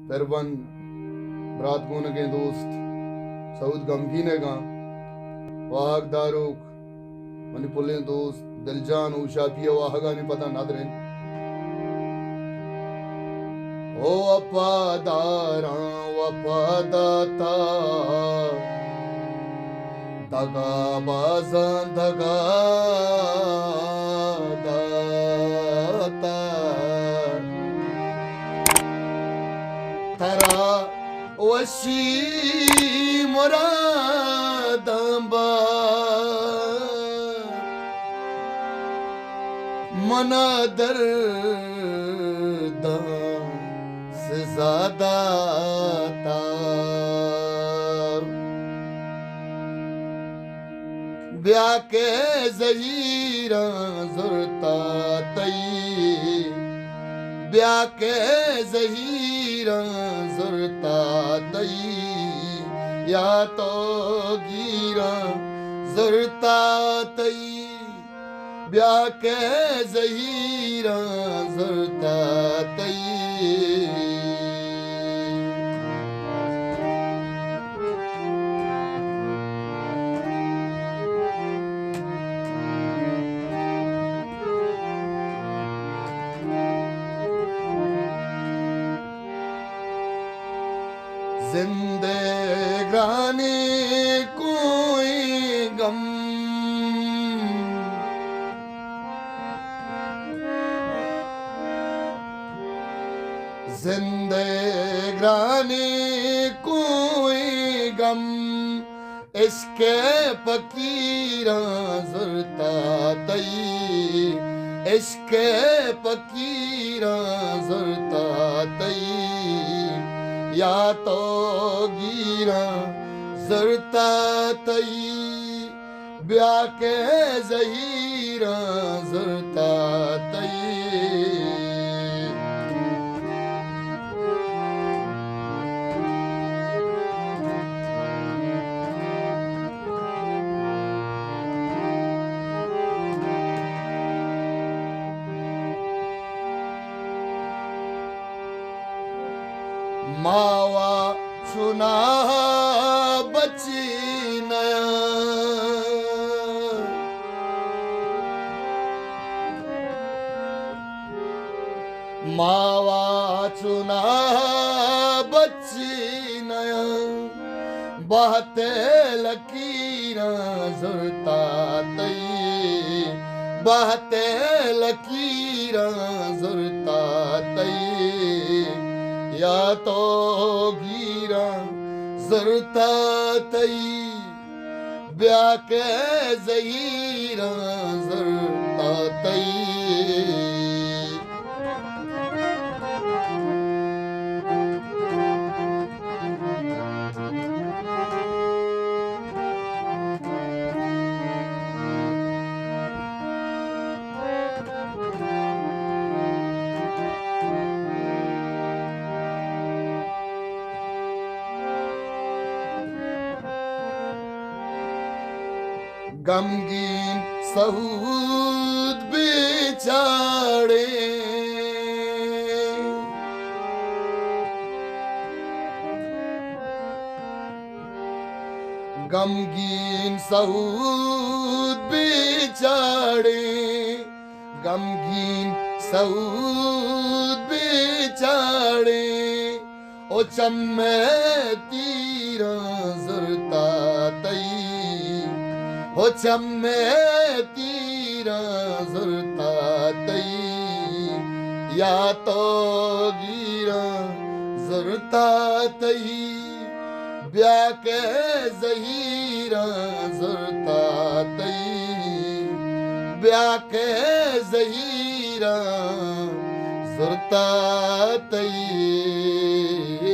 फिर वन बरात गुन के दोस्त सऊद गमगीने गा वाहक दारुक मनी पुले दोस्त दिलजान ऊषा पिया वाहगा नहीं पता नादरे ओ वफादारा वफादाता दगा बाजा दगा दाता तरा वशी मुरादंबा मना दर्द से ज्यादा था ब्याह के ज़हीरा ज़ुरता तई ब्याह के ज़हीरा ज़ुरता तई या तो गीरा ज़ुरता तई ब्याह के ज़हीरा ज़ुरता तई जिंदगानी कोई गम जिंदगानी कोई गम इसके फकीरा ज़ुरता तई इसके फकीरा ज़ुरता तई या तो गीरा ज़ुरता तई ब्याह के ज़हीरा ज़ुरता तई मावा सुना बची नया मावा चुना बची नया बहते लकीरा ज़ुरता तई बहते लकीरा ज़ुरता तई या तो गीरा ज़ुरता तई ब्याह के ज़हीरा ज़ुरता तई गमगीन सऊद बेचारे गमगीन सऊद बेचारे गमगीन सऊद बेचारे ओ चम्मे तीरा ज़ुरता तई हो चम्मे तीरा ज़ुरता तई या तो गीरा ज़ुरता तई ब्याह के ज़हीरा ज़ुरता तई ब्याह के ज़हीरा ज़ुरता तई